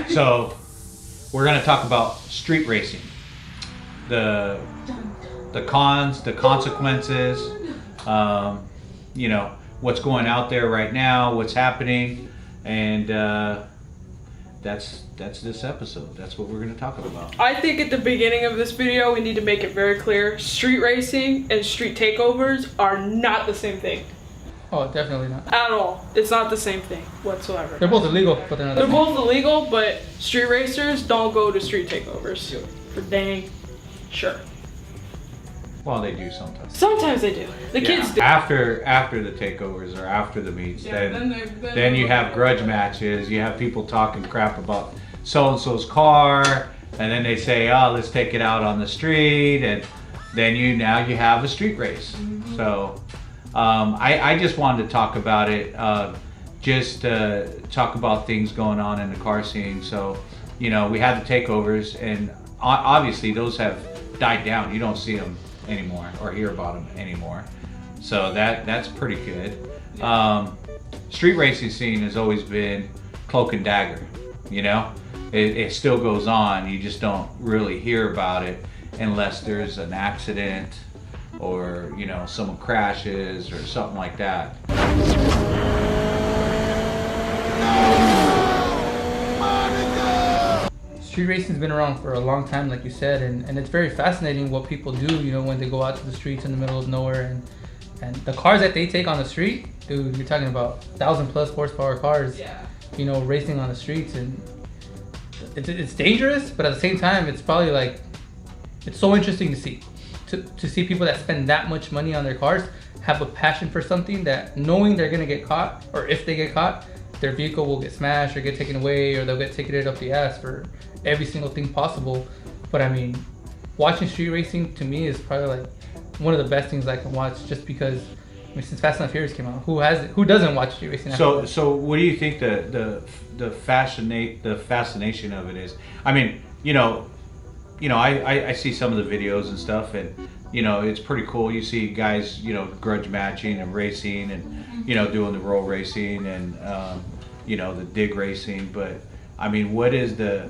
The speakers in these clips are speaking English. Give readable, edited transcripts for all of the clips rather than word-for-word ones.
So we're going to talk about street racing, the cons, the consequences, you know, what's going out there right now, what's happening, and that's this episode. That's what we're going to talk about. I think at the beginning of this video, we need to make it very clear: street racing and street takeovers are not the same thing. Oh, definitely not. At all. It's not the same thing whatsoever. They're both illegal, but they're not. They're both illegal, but street racers don't go to street takeovers. For dang sure. Well, they do sometimes. Sometimes they do. The kids do. After the takeovers or after the meets, then you have grudge matches. You have people talking crap about so-and-so's car, and then they say, oh, let's take it out on the street, and then you have a street race. Mm-hmm. So I just wanted to talk about it, talk about things going on in the car scene. So, you know, we had the takeovers, and obviously those have died down. You don't see them anymore or hear about them anymore. So that's pretty good. Street racing scene has always been cloak and dagger, you know? It still goes on. You just don't really hear about it unless there's an accident or, you know, someone crashes or something like that. Street racing's been around for a long time, like you said, and it's very fascinating what people do, you know, when they go out to the streets in the middle of nowhere, and the cars that they take on the street, dude, you're talking about 1,000+ horsepower cars, you know, racing on the streets, and it's dangerous, but at the same time, it's probably like, it's so interesting to see. To see people that spend that much money on their cars have a passion for something that, knowing they're gonna get caught, or if they get caught, their vehicle will get smashed or get taken away, or they'll get ticketed up the ass for every single thing possible. But I mean, watching street racing to me is probably like one of the best things I can watch, just because, I mean, since Fast and Furious came out, who doesn't watch street racing? So what do you think the fascination of it is? I mean, you know, I see some of the videos and stuff, and you know, it's pretty cool. You see guys, you know, grudge matching and racing, and you know, doing the roll racing and you know, the dig racing. But I mean, what is the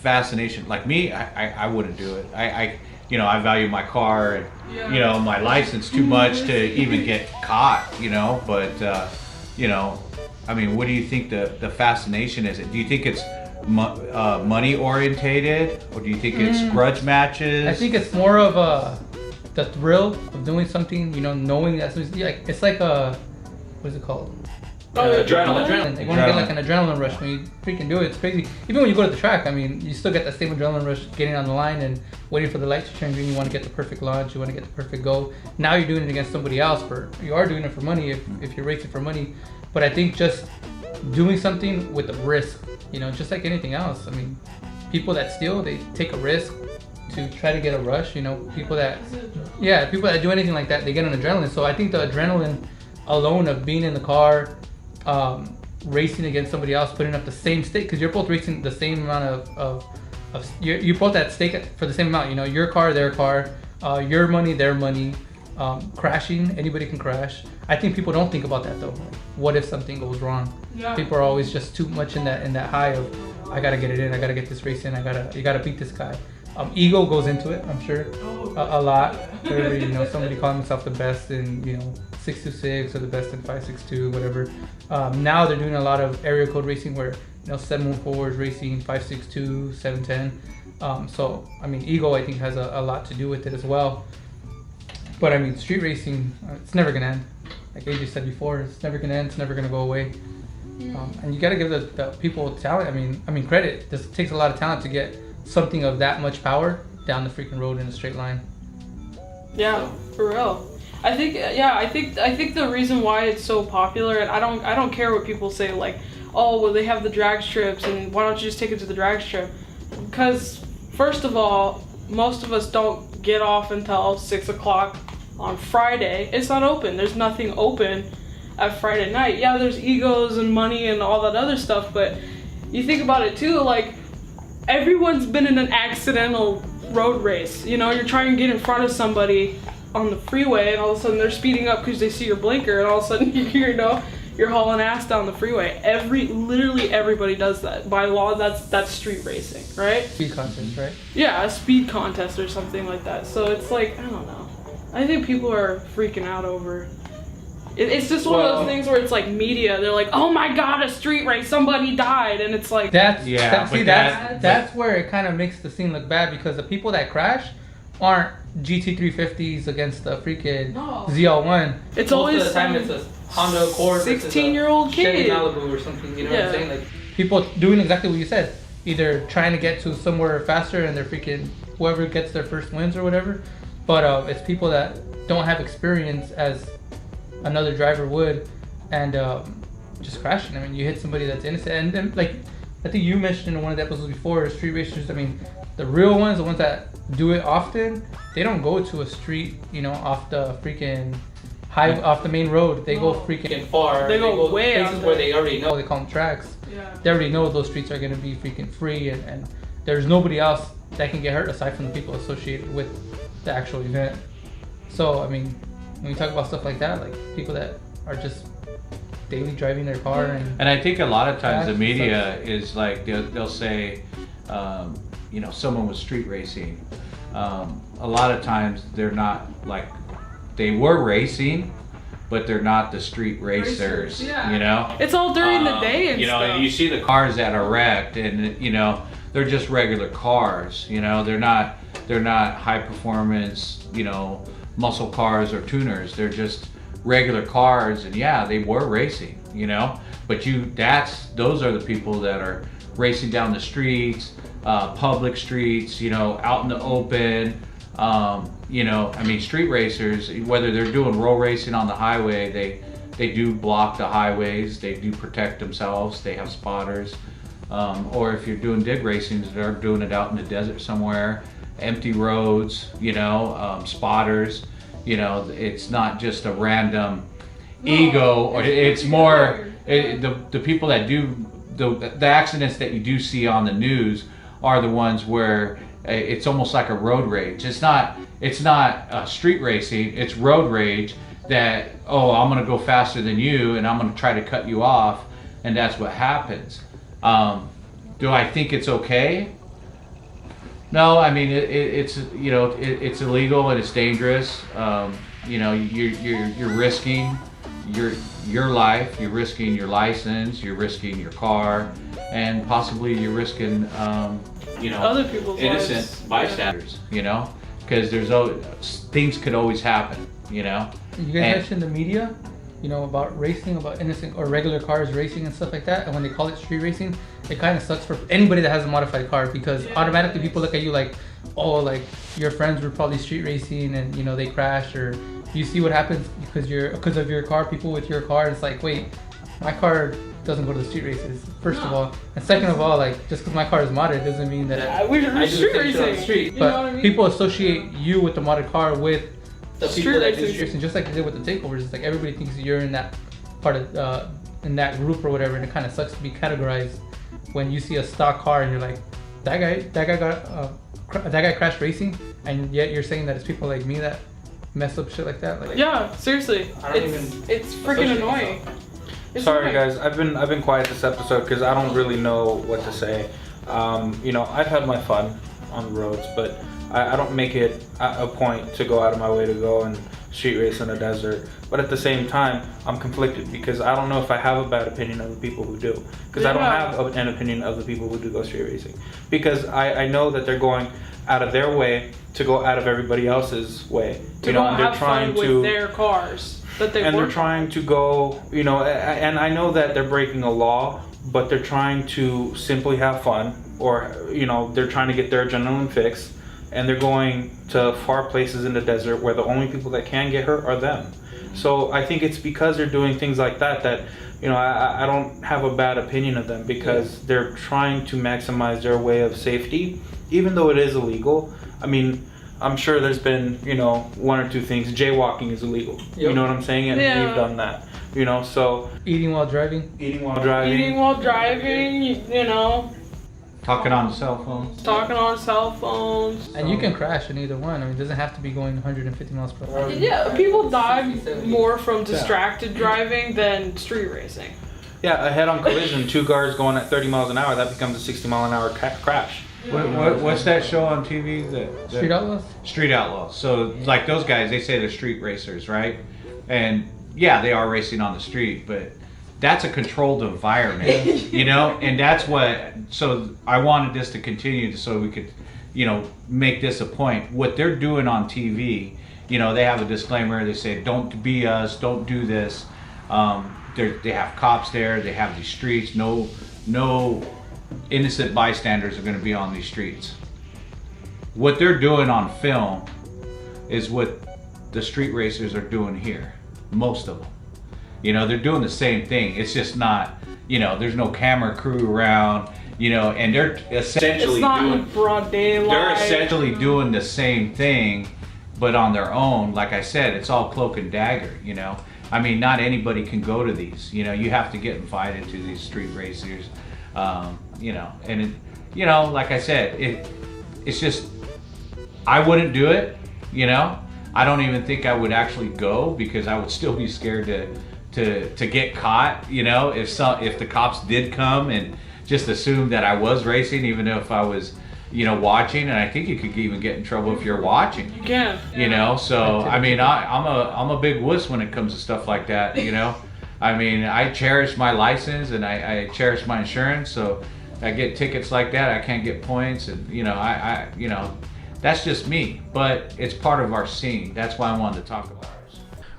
fascination? Like me, I wouldn't do it. I you know, I value my car and you know, my license too much to even get caught. You know, but you know, I mean, what do you think the fascination is? Do you think it's money orientated, or do you think it's grudge matches? I think it's more of the thrill of doing something, you know, knowing that it's like a, what is it called? Adrenaline. You want to get like an adrenaline rush when you freaking do it. It's crazy. Even when you go to the track, I mean, you still get that same adrenaline rush getting on the line and waiting for the lights to turn green. You want to get the perfect launch. You want to get the perfect go. Now you're doing it against somebody else. You are doing it for money if you're racing for money. But I think just doing something with a risk, you know, just like anything else. I mean, people that steal, they take a risk to try to get a rush. You know, people that do anything like that, they get an adrenaline. So I think the adrenaline alone of being in the car, racing against somebody else, putting up the same stake, because you're both racing the same amount of you're both at stake for the same amount. You know, your car, their car, your money, their money. Crashing, anybody can crash. I think people don't think about that though. What if something goes wrong? Yeah. People are always just too much in that high of, I gotta get it in, I gotta get this race in, you gotta beat this guy. Ego goes into it, I'm sure, a lot. You know, somebody calling himself the best in, you know, 626 or the best in 562, whatever. Now they're doing a lot of area code racing where, you know, 714 is racing 562, 710. So I mean, ego I think has a lot to do with it as well. But I mean, street racing, it's never gonna end. Like AJ said before, it's never gonna end. It's never gonna go away. And you gotta give the people talent. I mean credit. This takes a lot of talent to get something of that much power down the freaking road in a straight line. Yeah, for real. I think the reason why it's so popular, and I don't care what people say, like, oh, well, they have the drag strips, and why don't you just take it to the drag strip? Because first of all, most of us don't get off until 6 o'clock on Friday. It's not open. There's nothing open at Friday night. Yeah, there's egos and money and all that other stuff, but you think about it too, like, everyone's been in an accidental road race. You know, you're trying to get in front of somebody on the freeway, and all of a sudden they're speeding up because they see your blinker, and all of a sudden, you know, you're hauling ass down the freeway. Literally everybody does that. By law, that's street racing, right? Speed contest, right? Yeah, a speed contest or something like that. So it's like, I don't know. I think people are freaking out over. It's just one of those things where it's like media. They're like, "Oh my God, a street race! Somebody died," and it's like that's where it kind of makes the scene look bad, because the people that crash aren't GT350s against the freaking ZL1. It's always most of the time it's a Honda Accord, 16-year-old kid, Chevy Malibu or something. You know what I'm saying? Like people doing exactly what you said, either trying to get to somewhere faster and they're freaking whoever gets their first wins or whatever. But it's people that don't have experience as another driver would, and just crashing. I mean, you hit somebody that's innocent, and then like I think you mentioned in one of the episodes before, street racers. I mean, the real ones, the ones that do it often, they don't go to a street, you know, off the freaking off the main road. They go freaking far. They go way places out where they already know. They call them tracks. Yeah. They already know those streets are gonna be freaking free, and there's nobody else that can get hurt aside from the people associated with the actual event. So I mean, when you talk about stuff like that, like people that are just daily driving their car, and I think a lot of times the media is like they'll say, you know, someone was street racing. A lot of times they're not like they were racing, but they're not the street racers. Yeah. You know, it's all during the day and you know, stuff. and you see the cars that are wrecked, and you know they're just regular cars. You know, they're not high performance, you know, muscle cars or tuners. They're just regular cars, and yeah, they were racing, you know, but those are the people that are racing down the streets, public streets, you know, out in the open. You know, I mean, street racers, whether they're doing roll racing on the highway, they do block the highways, they do protect themselves, they have spotters, or if you're doing dig racing, they're doing it out in the desert somewhere, empty roads, you know, spotters. You know, it's not just a random ego, or it's more the people that do the accidents that you do see on the news are the ones where it's almost like a road rage. It's not street racing, it's road rage that, oh, I'm gonna go faster than you and I'm gonna try to cut you off, and that's what happens. Do I think it's okay? No, I mean it's you know it's illegal and it's dangerous. You know, you're risking your life, you're risking your license, you're risking your car, and possibly you're risking you know, other people's innocent lives. bystanders. You know, because things could always happen. You know. You guys mentioned the media, you know, about racing, about innocent or regular cars racing and stuff like that, and when they call it street racing, it kind of sucks for anybody that has a modified car, because automatically people look at you like, oh, like your friends were probably street racing and, you know, they crashed, or you see what happens because of your car, people with your car. It's like, wait, my car doesn't go to the street races, first of all, and second of all, like, just because my car is modded doesn't mean that we're street racing on the street. You but know what I mean? people associate you with the modded car with the Street people that do racing. street racing, just like they did with the takeovers. It's like everybody thinks you're in that part of in that group or whatever, and it kind of sucks to be categorized when you see a stock car and you're like, that guy crashed racing, and yet you're saying that it's people like me that mess up shit like that. Like, yeah, seriously, it's freaking annoying. It's Sorry annoying. guys, I've been quiet this episode because I don't really know what to say. You know, I've had my fun on the roads, but I don't make it a point to go out of my way to go and street race in the desert. But at the same time, I'm conflicted because I don't know if I have a bad opinion of the people who do. Because I don't have an opinion of the people who do go street racing. Because I know that they're going out of their way to go out of everybody else's way. To you know, go and they're have trying fun to with their cars that they and work they're trying to go, you know, and I know that they're breaking a law, but they're trying to simply have fun, or, you know, they're trying to get their adrenaline fix, and they're going to far places in the desert where the only people that can get hurt are them. So I think it's because they're doing things like that, you know, I don't have a bad opinion of them, because they're trying to maximize their way of safety, even though it is illegal. I mean, I'm sure there's been, you know, one or two things. Jaywalking is illegal. Yep. You know what I'm saying? And we've done that. You know, so eating while driving, Eating while driving, you know. Talking on the cell phone. Talking on cell phones. And you can crash in either one. I mean, it doesn't have to be going 150 miles per hour. Yeah, people die more from distracted driving than street racing. Yeah, a head-on collision, two cars going at 30 miles an hour, that becomes a 60 mile an hour crash. What's that show on TV? Street Outlaws? Street Outlaws. So like those guys, they say they're street racers, right? And yeah, they are racing on the street, but that's a controlled environment, you know? And that's what, so I wanted this to continue so we could, you know, make this a point. What they're doing on TV, you know, they have a disclaimer. They say, don't be us, don't do this. They have cops there, they have these streets, no innocent bystanders are going to be on these streets. What they're doing on film is what the street racers are doing here, most of them. You know, they're doing the same thing. It's just not, you know, there's no camera crew around, you know, and they're essentially It's not in broad daylight. they're essentially doing the same thing, but on their own. Like I said, it's all cloak and dagger, you know. I mean, not anybody can go to these. You know, you have to get invited to these street racers. You know, and it, you know, like I said, it's just, I wouldn't do it. You know, I don't even think I would actually go because I would still be scared to get caught. You know, if the cops did come and just assume that I was racing, even if I was, you know, watching. And I think you could even get in trouble if you're watching. You can. You know, so I mean, I'm a big wuss when it comes to stuff like that. You know, I mean, I cherish my license and I cherish my insurance. So I get tickets like that, I can't get points, and you know, you know, that's just me. But it's part of our scene. That's why I wanted to talk about it.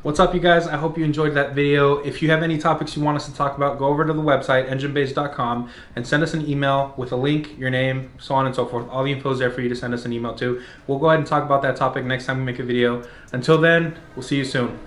What's up, you guys? I hope you enjoyed that video. If you have any topics you want us to talk about, go over to the website, enginebaes.com, and send us an email with a link, your name, so on and so forth. All the info is there for you to send us an email to. We'll go ahead and talk about that topic next time we make a video. Until then, we'll see you soon.